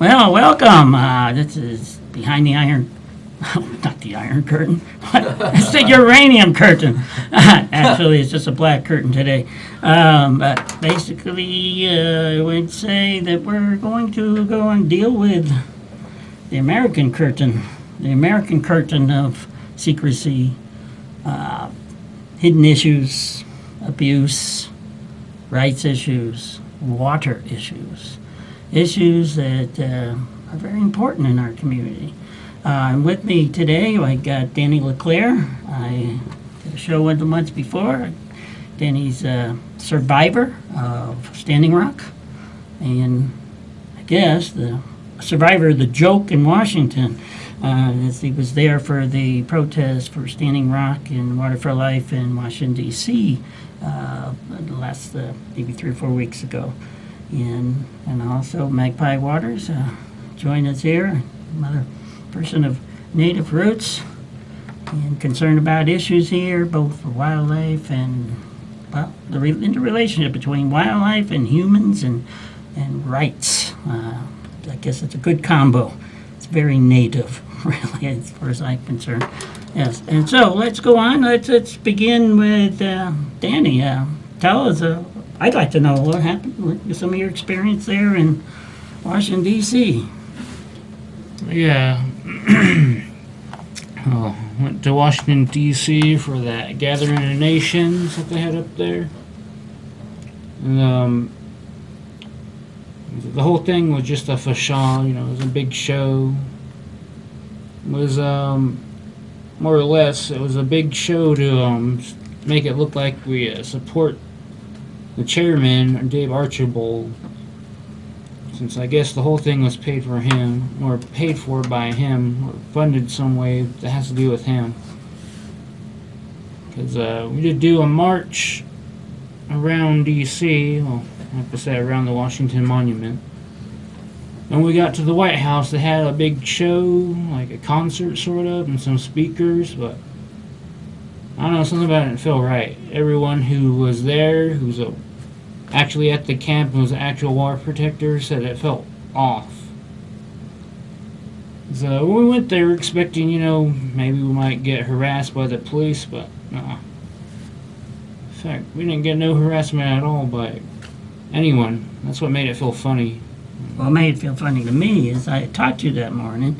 Well, welcome. This is Behind the Iron, not the Iron Curtain. It's the uranium curtain. Actually, it's just a black curtain today. But basically, I would say that we're going to go and deal with the American curtain of secrecy, hidden issues, abuse, rights issues, water issues that are very important in our community. With me today, I got Danny LeClaire. I did a show with him once before. Danny's a survivor of Standing Rock, and I guess the survivor of the joke in Washington. As he was there for the protest for Standing Rock and Water for Life in Washington, D.C. Last maybe 3 or 4 weeks ago. And also Magpie Waters joined us here, another person of native roots and concerned about issues here, both for wildlife and, well, the interrelationship between wildlife and humans and rights. I guess it's a good combo. It's very native, really, as far as I'm concerned. Yes, and so let's go on. Let's begin with Danny. Tell us, I'd like to know what happened, some of your experience there in Washington, D.C. Yeah. Went to Washington, D.C. for that Gathering of Nations that they had up there. And the whole thing was just a facade, it was a big show. It was, more or less, it was a big show to make it look like we support the chairman, Dave Archibald, since I guess the whole thing was paid for him, or paid for by him, or funded some way that has to do with him. Because we did do a march around D.C., well, I have to say around the Washington Monument. When we got to the White House, they had a big show, like a concert sort of, and some speakers, but I don't know, something about it didn't feel right. Everyone who was there, who's actually at the camp and was an actual water protector, said it felt off. So when we went there expecting, maybe we might get harassed by the police, but no. In fact, we didn't get no harassment at all by anyone. That's what made it feel funny. What made it feel funny to me is I talked to you that morning,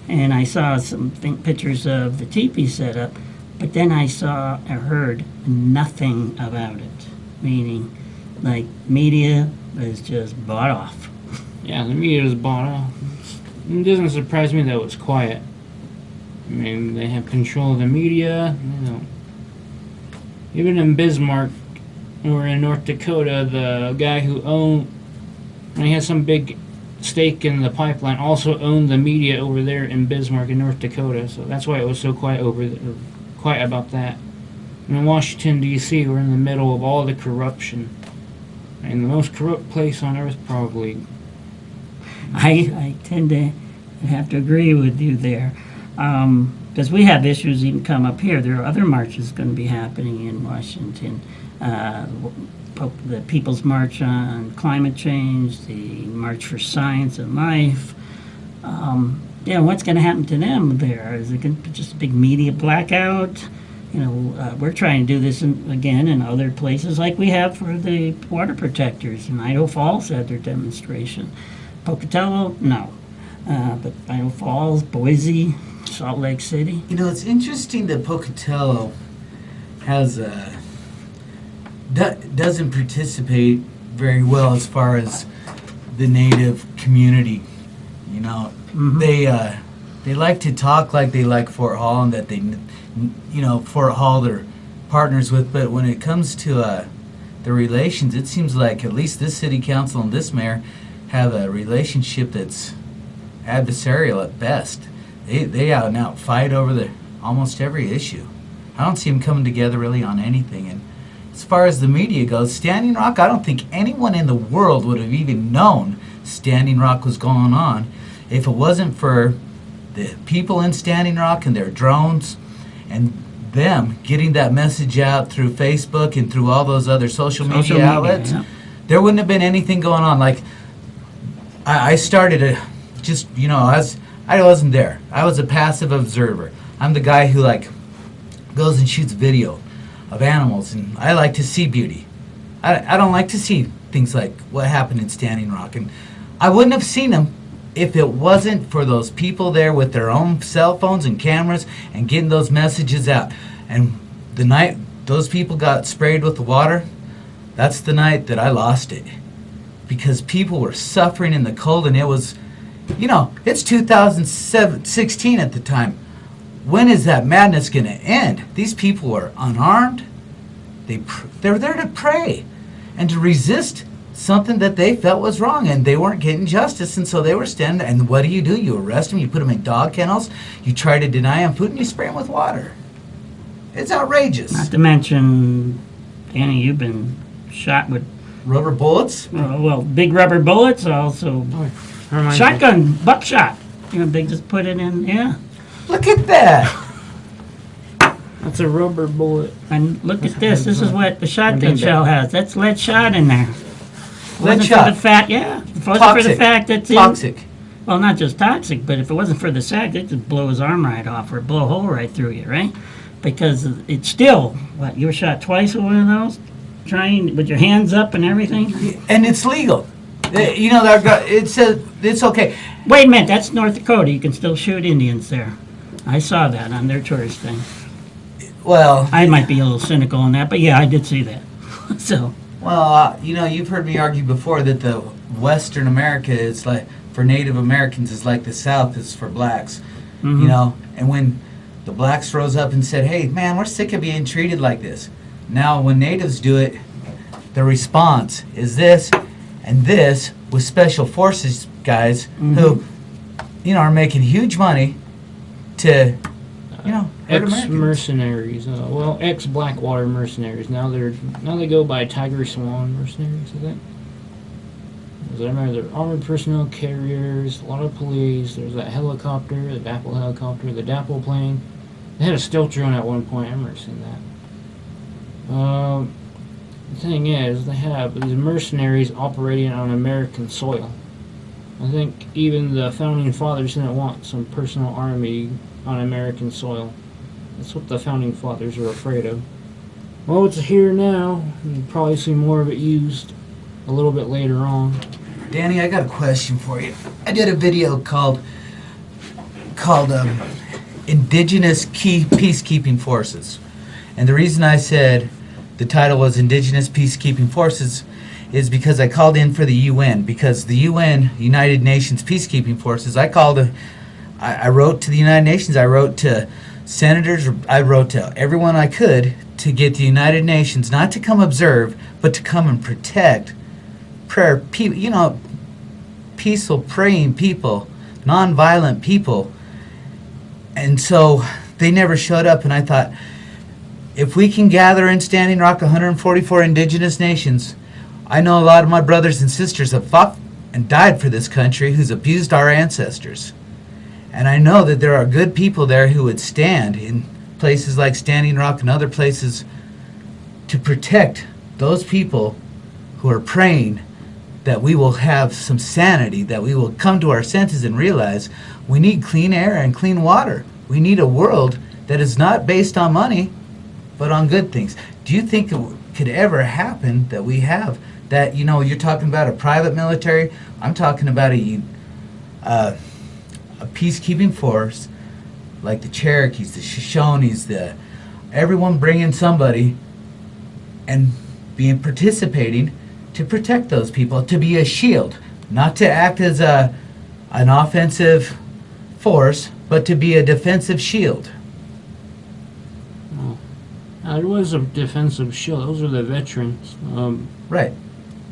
and I saw some pictures of the teepee setup, but then I heard nothing about it, meaning, like, media was just bought off. Yeah, the media was bought off. It doesn't surprise me that it was quiet. I mean, they have control of the media. Even in Bismarck, or in North Dakota, the guy who he had some big stake in the pipeline, also owned the media over there in Bismarck in North Dakota. So that's why it was so quiet quiet about that. And in Washington, D.C., we're in the middle of all the corruption. And the most corrupt place on earth, probably. I tend to have to agree with you there. Because we have issues even come up here. There are other marches going to be happening in Washington. The People's March on Climate Change, the March for Science and Life. What's going to happen to them there? Is it going to be just a big media blackout? We're trying to do this again in other places like we have for the water protectors. In Idaho Falls had their demonstration. Pocatello, no. But Idaho Falls, Boise, Salt Lake City. It's interesting that Pocatello has doesn't participate very well as far as the native community. Mm-hmm. They like to talk like they like Fort Hall and that they, Fort Hall they're partners with, but when it comes to the relations, it seems like at least this city council and this mayor have a relationship that's adversarial at best. They out and out fight over almost every issue. I don't see them coming together really on anything. And as far as the media goes, Standing Rock, I don't think anyone in the world would have even known Standing Rock was going on if it wasn't for the people in Standing Rock and their drones and them getting that message out through Facebook and through all those other social media outlets. Yeah. There wouldn't have been anything going on. Like, I started just, I wasn't there. I was a passive observer. I'm the guy who like goes and shoots video of animals, and I like to see beauty. I don't like to see things like what happened in Standing Rock, and I wouldn't have seen them if it wasn't for those people there with their own cell phones and cameras and getting those messages out. And the night those people got sprayed with the water, that's the night that I lost it, because people were suffering in the cold, and it was, it's 2016 at the time. When is that madness going to end? These people were unarmed. They were there to pray and to resist something that they felt was wrong, and they weren't getting justice, and so they were standing there. And what do? You arrest them, you put them in dog kennels, you try to deny them food, and you spray them with water. It's outrageous. Not to mention, Danny, you've been shot with Rubber bullets? big rubber bullets, also shotgun, buckshot. They just put it in, yeah. Look at that. That's a rubber bullet. And look at this. This is what the shotgun shell has. That's lead shot in there. Lead For shot. the fact, yeah. If it wasn't Toxic. for the fact that Toxic. well, not just toxic, but if it wasn't for the fact, it just blow his arm right off or blow a hole right through you, right? Because it's still, you were shot twice with one of those? Trying with your hands up and everything? And it's legal. It says it's okay. Wait a minute, that's North Dakota. You can still shoot Indians there. I saw that on their tourist thing. Well, I might be a little cynical on that, but yeah, I did see that. So, you've heard me argue before that the Western America is like, for Native Americans, is like the South is for blacks. And when the blacks rose up and said, hey, man, we're sick of being treated like this. Now, when natives do it, the response is this and this with special forces guys who, are making huge money to, hurt Americans. Ex-mercenaries, ex-Blackwater mercenaries. Now they go by Tiger Swan mercenaries, I think. I remember there are armored personnel carriers, a lot of police. There's that helicopter, the DAPL helicopter, the DAPL plane. They had a stealth drone at one point. I remember seeing that. The thing is, they have these mercenaries operating on American soil. I think even the founding fathers didn't want some personal army on American soil. That's what the founding fathers were afraid of. Well, it's here now. You'll probably see more of it used a little bit later on. Danny, I got a question for you. I did a video called Indigenous Peacekeeping Forces. And the reason I said the title was Indigenous Peacekeeping Forces is because I called in for the UN, because the UN, United Nations Peacekeeping Forces, I wrote to the United Nations, I wrote to senators, I wrote to everyone I could to get the United Nations not to come observe, but to come and protect peaceful praying people, nonviolent people. And so they never showed up, and I thought, if we can gather in Standing Rock 144 indigenous nations, I know a lot of my brothers and sisters have fought and died for this country who's abused our ancestors. And I know that there are good people there who would stand in places like Standing Rock and other places to protect those people who are praying that we will have some sanity, that we will come to our senses and realize we need clean air and clean water. We need a world that is not based on money, but on good things. Do you think it could ever happen that we have that, you're talking about a private military, I'm talking about a peacekeeping force like the Cherokees, the Shoshones, everyone bringing somebody and participating to protect those people, to be a shield, not to act as an offensive force, but to be a defensive shield. There was a defensive shield. Those are the veterans. Right.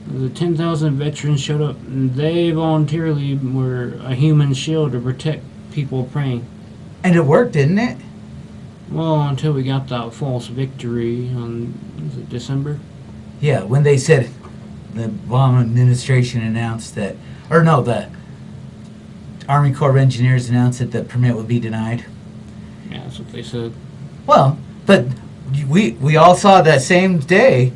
The 10,000 veterans showed up, and they voluntarily were a human shield to protect people praying. And it worked, didn't it? Well, until we got that false victory on, was it December? Yeah, when they said, the Obama administration announced that, or no, the Army Corps of Engineers announced that the permit would be denied. Yeah, that's what they said. Well, but we all saw that same day,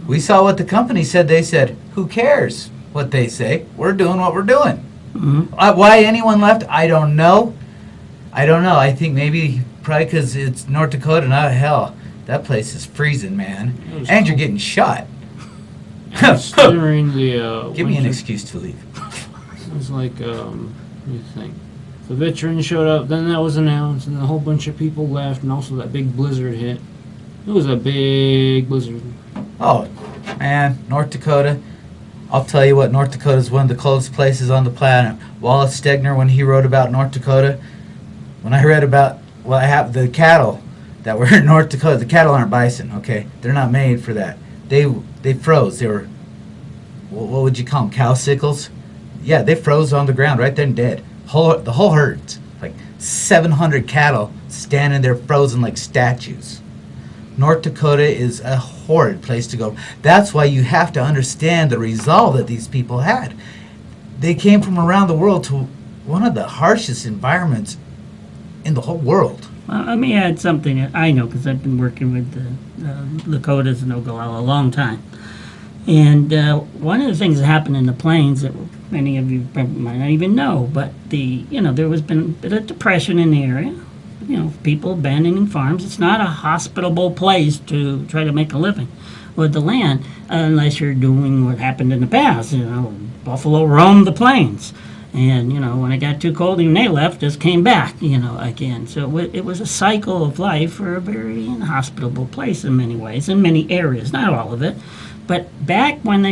we saw what the company said. They said, who cares what they say? We're doing what we're doing. Why anyone left, I don't know. I think maybe probably because it's North Dakota. Not hell, that place is freezing, man, was and you're cold. getting shot. It's during the Give me an winter. excuse to leave. It was like, what do you think? The veterans showed up, then that was announced, and a whole bunch of people left, and also that big blizzard hit. It was a big blizzard. Oh, man, North Dakota. I'll tell you what, North Dakota is one of the coldest places on the planet. Wallace Stegner, when he wrote about North Dakota, when I read about the cattle that were in North Dakota, the cattle aren't bison, okay? They're not made for that. They froze. They were, what would you call them, cow sickles? Yeah, they froze on the ground right there and dead. The whole herd's like 700 cattle standing there frozen like statues. North Dakota is a horrid place to go. That's why you have to understand the resolve that these people had. They came from around the world to one of the harshest environments in the whole world. Well, let me add something that I know because I've been working with the Lakotas and Oglala a long time. And one of the things that happened in the plains that many of you might not even know, but there was been a bit of depression in the area. People abandoning farms. It's not a hospitable place to try to make a living with the land unless you're doing what happened in the past. Buffalo roamed the plains. And, when it got too cold, even they left, just came back, again. So it was a cycle of life for a very inhospitable place in many ways, in many areas, not all of it. But back when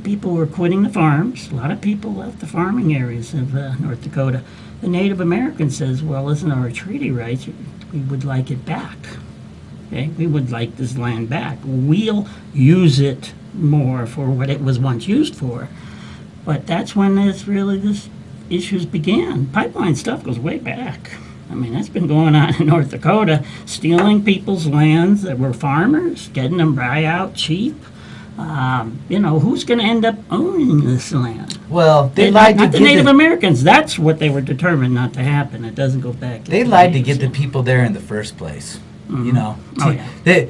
people were quitting the farms, a lot of people left the farming areas of North Dakota. The Native American says, well, isn't our treaty rights? We would like it back. Okay? We would like this land back. We'll use it more for what it was once used for. But that's when this issues began. Pipeline stuff goes way back. I mean, that's been going on in North Dakota, stealing people's lands that were farmers, getting them right out cheap. Who's going to end up owning this land? Well, they lied to not the Native Americans. That's what they were determined not to happen. It doesn't go back. They lied to get the people there in the first place. The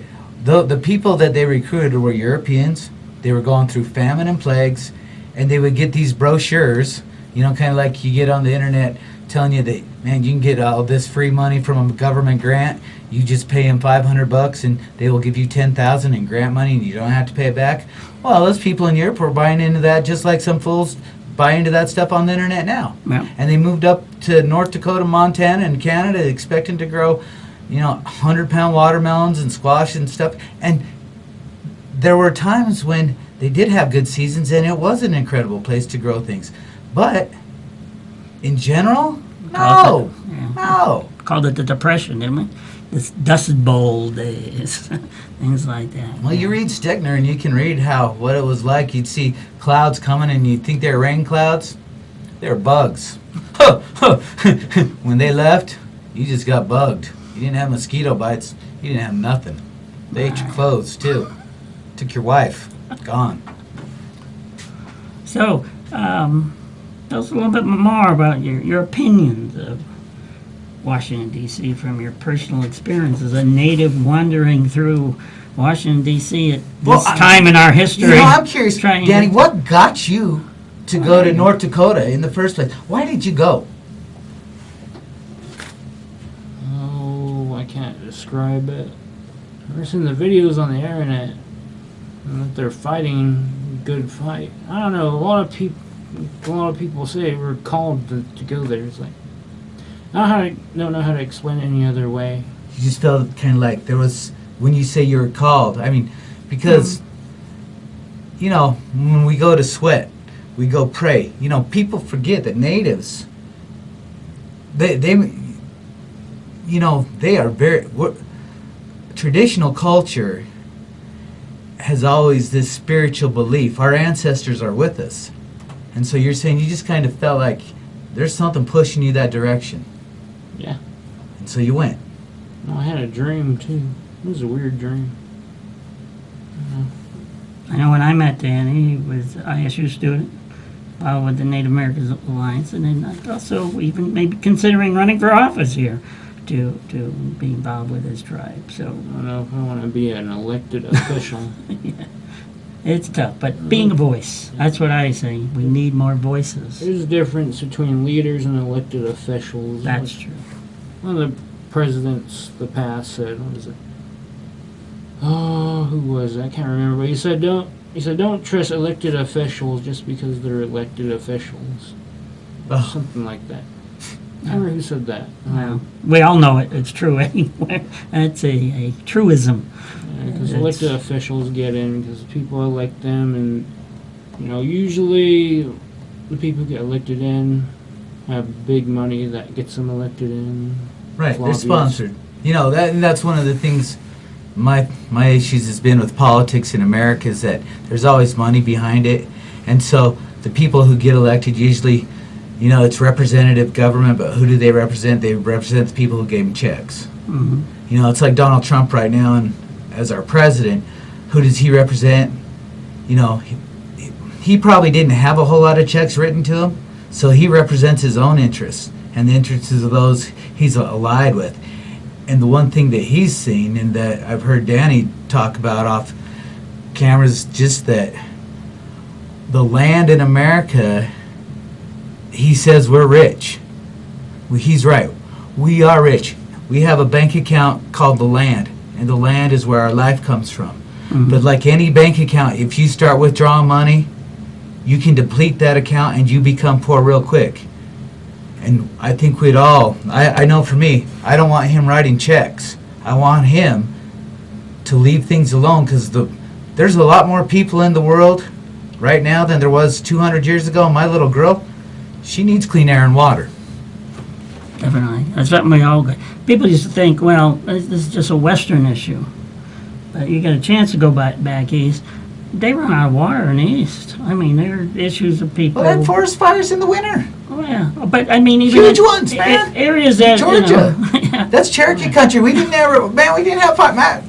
people that they recruited were Europeans. They were going through famine and plagues, and they would get these brochures, kind of like you get on the internet telling you that, man, you can get all this free money from a government grant. You just pay them $500 and they will give you $10,000 in grant money and you don't have to pay it back. Well, those people in Europe were buying into that just like some fools buy into that stuff on the internet now. Yeah. And they moved up to North Dakota, Montana, and Canada expecting to grow, 100-pound watermelons and squash and stuff. And there were times when they did have good seasons and it was an incredible place to grow things. But in general, no. Called it the Depression, didn't we? This Dust Bowl days, things like that. Well, you read Stegner and you can read what it was like. You'd see clouds coming and you'd think they were rain clouds. They were bugs. When they left, you just got bugged. You didn't have mosquito bites. You didn't have nothing. They ate your clothes, too. Took your wife. Gone. So, tell us a little bit more about your opinions of Washington, D.C. from your personal experience as a native wandering through Washington, D.C. at this time in our history. I'm curious, Danny, what got you to go to North Dakota in the first place? Why did you go? Oh, I can't describe it. I've ever seen the videos on the internet and that they're fighting a good fight. I don't know. A lot of people say we're called to go there. It's like don't know how to explain it any other way. You just felt kind of like there was, when you say you were called, I mean, because, when we go to sweat, we go pray. People forget that natives, they are very, traditional culture has always this spiritual belief. Our ancestors are with us. And so you're saying you just kind of felt like there's something pushing you that direction. Yeah. And so you went. No, I had a dream, too. It was a weird dream. I know when I met Danny, he was an ISU student with the Native Americans Alliance, and then also even maybe considering running for office here to be involved with his tribe. So I don't know if I want to be an elected official. yeah. It's tough, but being a voice, that's what I say. We need more voices. There's a difference between leaders and elected officials. That's true. One of the presidents the past said, what was it? Oh, who was it? I can't remember. But he said don't trust elected officials just because they're elected officials. Oh. Something like that. I remember who said that. Well, we all know it. It's true anywhere. That's a truism. Because elected officials get in because people elect them, and usually the people who get elected in have big money that gets them elected in. Right, they're Lobbyists. sponsored. That's one of the things. My issues has been with politics in America is that there's always money behind it, and so the people who get elected usually, it's representative government, but who do they represent? They represent the people who gave them checks. Mm-hmm. It's like Donald Trump right now, and as our president, who does he represent? He probably didn't have a whole lot of checks written to him, so he represents his own interests and the interests of those he's allied with. And the one thing that he's seen, and that I've heard Danny talk about off camera, is just that the land in America, he says we're rich. He's right. We are rich. We have a bank account called the land, and the land is where our life comes from. Mhm. But like any bank account, if you start withdrawing money, you can deplete that account and you become poor real quick. And I think we'd all, I know for me, I don't want him writing checks. I want him to leave things alone, because there's a lot more people in the world right now than there was 200 years ago. My little girl, she needs clean air and water. Definitely. That's something we all got. People used to think, well, this is just a Western issue. But you get a chance to go back east. They run out of water in the east. I mean, there are issues of people. Well, that forest fires in the winter. Oh, yeah. But, I mean, even Huge ones, man. Areas that, Georgia. yeah. That's Cherokee country. We didn't have fire.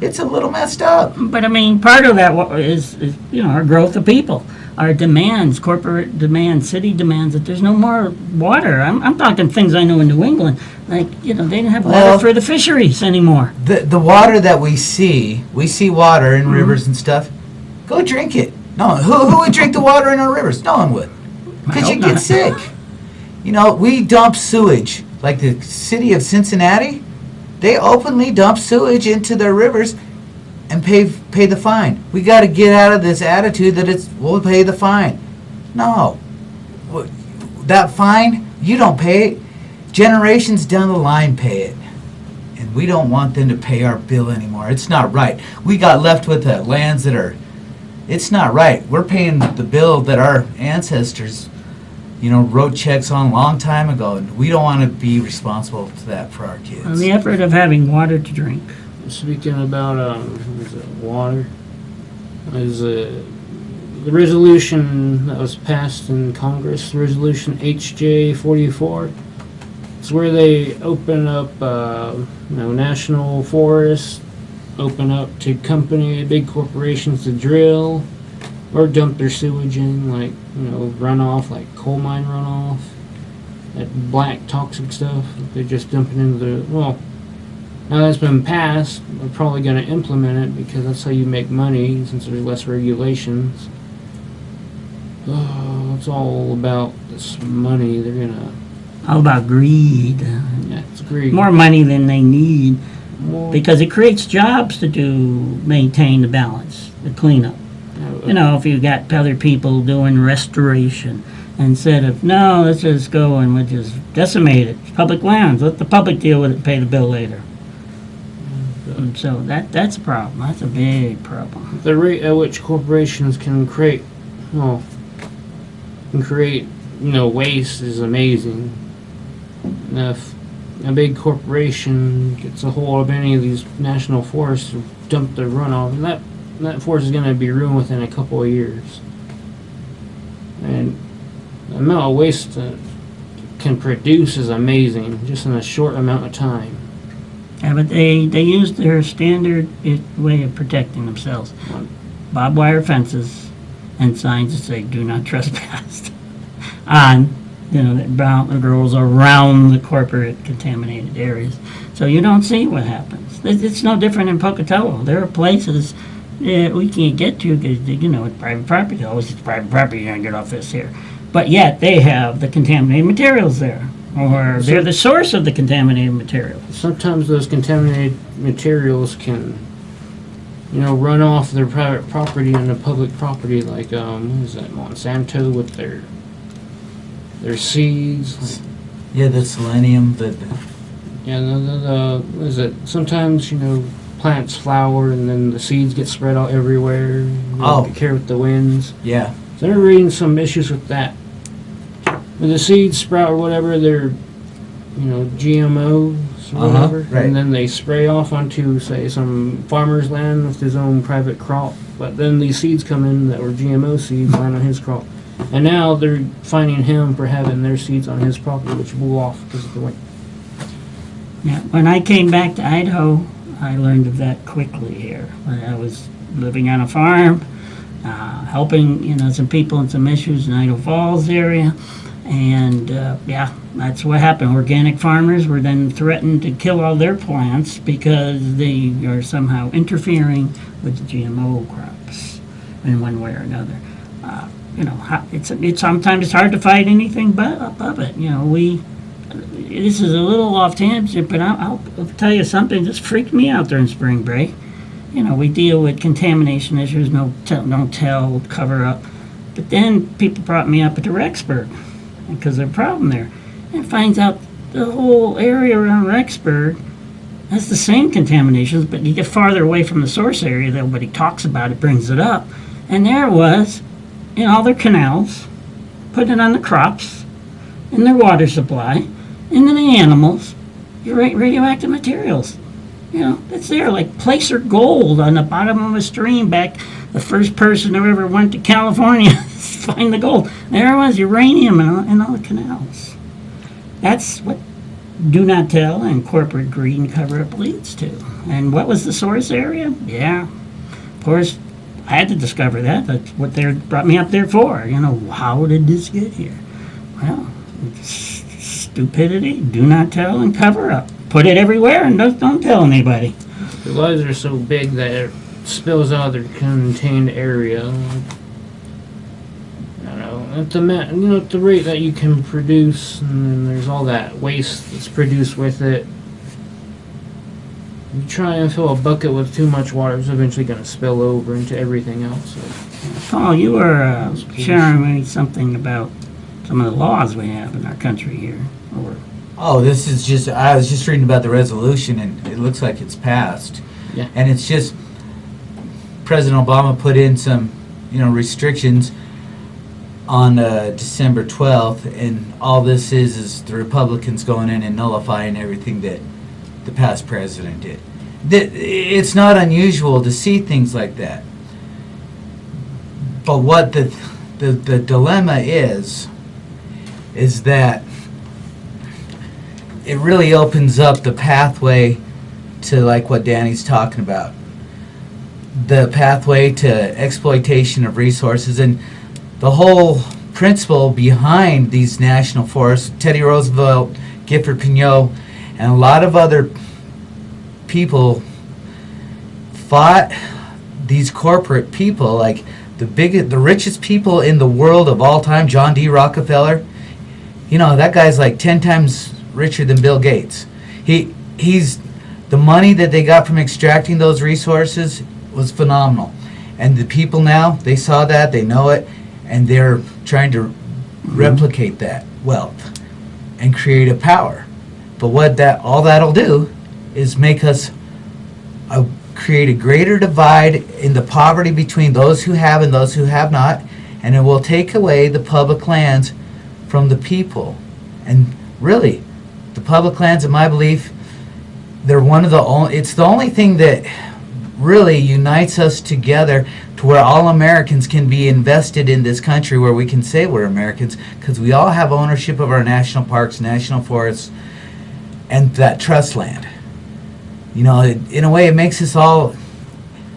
It's a little messed up. But, I mean, part of that is our growth of people. Our demands, corporate demands, city demands, that there's no more water. I'm talking things I know in New England. Like, they didn't have water for the fisheries anymore. The water that we see water in rivers and stuff. Go drink it. No, who would drink the water in our rivers? No one would. Because you get sick. We dump sewage. Like the city of Cincinnati, they openly dump sewage into their rivers and pay the fine. We got to get out of this attitude that we'll pay the fine. No. That fine, you don't pay it. Generations down the line pay it. And we don't want them to pay our bill anymore. It's not right. We got left with the lands that are... It's not right. We're paying the bill that our ancestors, wrote checks on a long time ago, and we don't want to be responsible for that for our kids. On the effort of having water to drink. Speaking about water, is the resolution that was passed in Congress, Resolution HJ 44. It's where they open up, national forests, open up to big corporations to drill or dump their sewage in, like, runoff, like coal mine runoff, that black toxic stuff. They're just dumping into now that's been passed, we're probably going to implement it because that's how you make money since there's less regulations. Oh, it's all about this money. They're going to... All about greed. Yeah, it's greed. More money than they need. Because it creates jobs to maintain the balance, the cleanup. If you got other people doing restoration, instead of, no, let's just go and we'll just decimate it. It's public lands. Let the public deal with it and pay the bill later. And so that's a problem. That's a big problem. The rate at which corporations can create waste is amazing. If a big corporation gets a hold of any of these national forests to dump their runoff, and that forest is going to be ruined within a couple of years. And the amount of waste that can produce is amazing, just in a short amount of time. Yeah, but they use their standard way of protecting themselves. Barbed wire fences and signs that say, do not trespass. On the girls around the corporate contaminated areas. So you don't see what happens. It's no different in Pocatello. There are places we can't get to because, it's private property. Always it's private property, you're going to get off this here. But yet they have the contaminated materials there, or they're the source of the contaminated materials. Sometimes those contaminated materials can, run off their private property into public property, like what is that, Monsanto with their seeds. Yeah, the selenium, Yeah, the what is it? Sometimes plants flower and then the seeds get spread out everywhere. Be careful with the winds. yeah. So they're reading some issues with that. When the seeds sprout or whatever, they're GMOs or whatever, right. and then they spray off onto, say, some farmer's land with his own private crop. But then these seeds come in that were GMO seeds land on his crop, and now they're finding him for having their seeds on his property, which blew off because of the wind. Yeah, when I came back to Idaho, I learned of that quickly here. I was living on a farm, helping some people in some issues in Idaho Falls area. And that's what happened. Organic farmers were then threatened to kill all their plants because they are somehow interfering with the GMO crops in one way or another. It's sometimes hard to fight anything but above it. This is a little off tangent, but I'll tell you something that freaked me out during spring break. We deal with contamination issues, don't tell, cover up. But then people brought me up to Rexburg, because there's a problem there, and finds out the whole area around Rexburg has the same contaminations, but you get farther away from the source area, nobody talks about it, brings it up, and there it was in all their canals, putting it on the crops, in their water supply, and in the animals, your radioactive materials. It's there like placer gold on the bottom of a stream back. The first person who ever went to California to find the gold. There it was, uranium in all the canals. That's what do not tell and corporate greed and cover-up leads to. And what was the source area? Yeah, of course, I had to discover that. That's what they brought me up there for. How did this get here? Well, it's stupidity, do not tell, and cover up. Put it everywhere and don't tell anybody. The lies are so big that it spills out of their contained area. At the rate that you can produce, and then there's all that waste that's produced with it. You try and fill a bucket with too much water, it's eventually going to spill over into everything else. So. Paul, you were sharing me something about some of the laws we have in our country here. I was just reading about the resolution, and it looks like it's passed. Yeah. And it's just, President Obama put in some, restrictions on December 12th, and all this is the Republicans going in and nullifying everything that the past president did. It's not unusual to see things like that. But what the dilemma is that it really opens up the pathway to, like what Danny's talking about, the pathway to exploitation of resources. And the whole principle behind these national forests, Teddy Roosevelt, Gifford Pinot, and a lot of other people fought these corporate people, like the richest people in the world of all time, John D. Rockefeller. That guy's like 10 times richer than Bill Gates. He's the money that they got from extracting those resources was phenomenal. And the people now, they saw that, they know it, and they're trying to replicate that wealth and create a power. But what all that'll do is make us create a greater divide in the poverty between those who have and those who have not, and it will take away the public lands from the people. And really, the public lands, in my belief, it's the only thing that really unites us together to where all Americans can be invested in this country, where we can say we're Americans, because we all have ownership of our national parks, national forests, and that trust land. In a way, it makes us all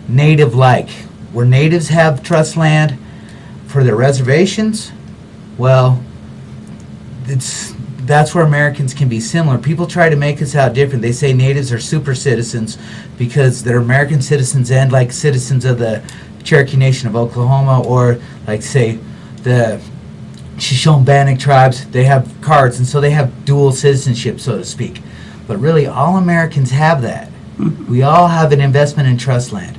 native-like. Where natives have trust land for their reservations, well, that's where Americans can be similar. People try to make us out different. They say natives are super citizens because they're American citizens and like citizens of the Cherokee Nation of Oklahoma, or like say the Shoshone-Bannock tribes. They have cards, and so they have dual citizenship, so to speak. But really, all Americans have that. We all have an investment in trust land.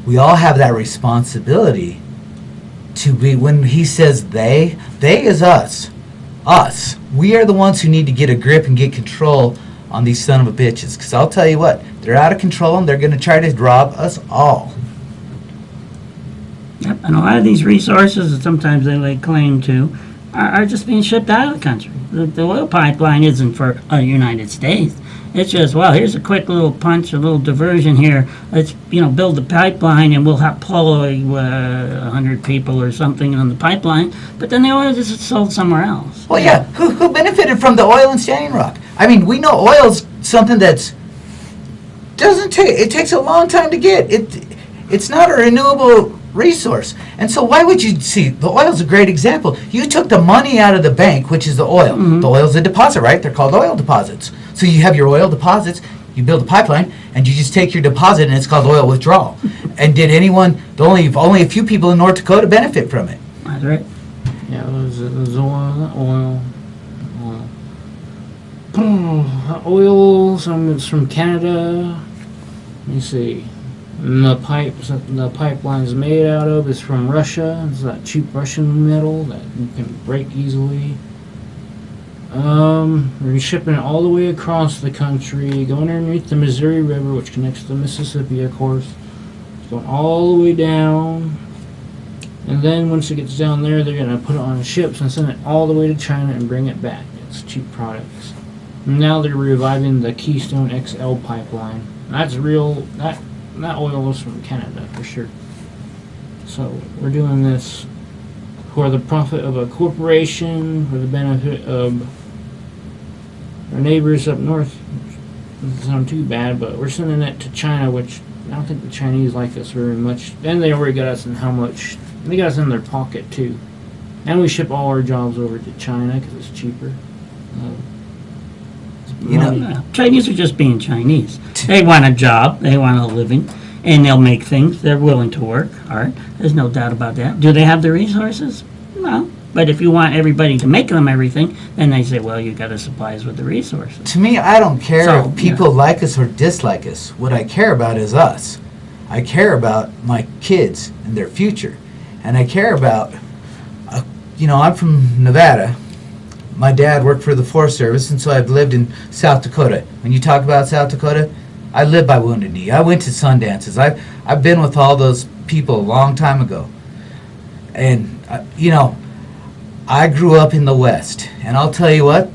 We all have that responsibility to be, when he says they is us. Us. We are the ones who need to get a grip and get control on these son of a bitches. Because I'll tell you what, they're out of control and they're going to try to rob us all. Yep, and a lot of these resources that sometimes they lay claim to are just being shipped out of the country. The oil pipeline isn't for the United States. It's just, well, here's a quick little punch, a little diversion here. Let's, build the pipeline and we'll employ 100 people or something on the pipeline. But then the oil is sold somewhere else. Well, yeah, who benefited from the oil in Standing Rock? I mean, we know oil's something that's it takes a long time to get. It's not a renewable resource. And so why would you see, the oil's a great example. You took the money out of the bank, which is the oil. Mm-hmm. The oil's a deposit, right? They're called oil deposits. So you have your oil deposits, you build a pipeline, and you just take your deposit and it's called oil withdrawal. And did anyone, only a few people in North Dakota benefit from it. That's right. Yeah, it was oil. Oil, some it's from Canada. Let me see. And the pipeline is made out of is from Russia. It's that cheap Russian metal that you can break easily. We're shipping it all the way across the country, going underneath the Missouri River, which connects to the Mississippi, of course. It's going all the way down. And then once it gets down there, they're going to put it on ships and send it all the way to China and bring it back. It's cheap products. And now they're reviving the Keystone XL pipeline. That's real. That oil was from Canada for sure. So we're doing this for the profit of a corporation, for the benefit of our neighbors up north. Doesn't sound too bad, but we're sending it to China, which I don't think the Chinese like us very much. And they already got us in how much? They got us in their pocket too. And we ship all our jobs over to China because it's cheaper. Chinese are just being Chinese. They want a job, they want a living, and they'll make things. They're willing to work hard. There's no doubt about that. Do they have the resources? No. But if you want everybody to make them everything, then they say, well, you got to supply us with the resources. To me, I don't care if people like us or dislike us. What I care about is us. I care about my kids and their future. And I care about, I'm from Nevada. My dad worked for the Forest Service, and so I've lived in South Dakota. When you talk about South Dakota, I live by Wounded Knee. I went to Sundances. I've been with all those people a long time ago. And, I grew up in the West. And I'll tell you what,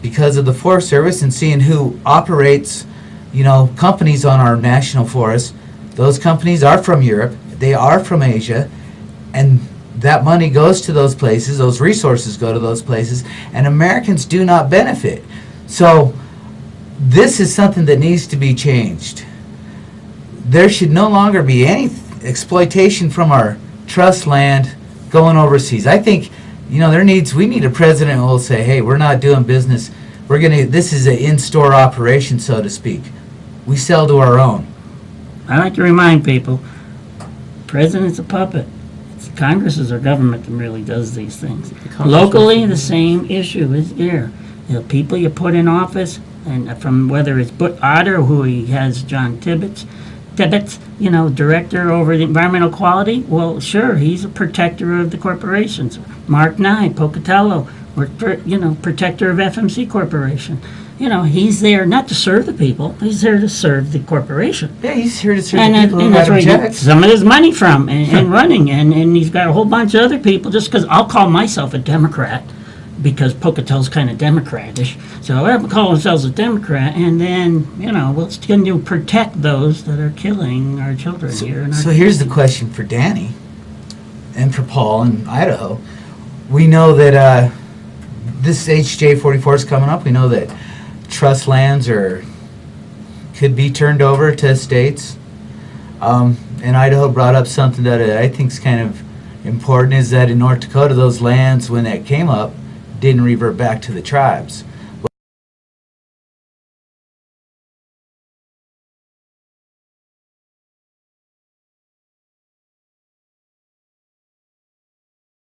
because of the Forest Service and seeing who operates, companies on our national forests, those companies are from Europe, they are from Asia, and that money goes to those places, those resources go to those places, and Americans do not benefit. So this is something that needs to be changed. There should no longer be any exploitation from our trust land going overseas. I think, we need a president who will say, hey, we're not doing business. This is an in-store operation, so to speak. We sell to our own. I like to remind people, president's a puppet. Congress is our government that really does these things. Locally, the same issue is here. The people you put in office, and from whether it's Otter, who he has John Tibbetts, director over the environmental quality, well, sure, he's a protector of the corporations. Mark Nye, Pocatello, protector of FMC Corporation. He's there not to serve the people, he's there to serve the corporation. Yeah, he's here to serve the people who that's write where him he checks. gets some of his money from and running. And he's got a whole bunch of other people, just because I'll call myself a Democrat, because Pocatello's kind of Democratish. So everyone call themselves a Democrat, and then, we're going to protect those that are killing our children here. In our so here's the question for Danny and for Paul in Idaho. We know that this HJ 44 is coming up. We know that trust lands could be turned over to states. And Idaho brought up something that I think is kind of important, is that in North Dakota, those lands, when that came up, didn't revert back to the tribes.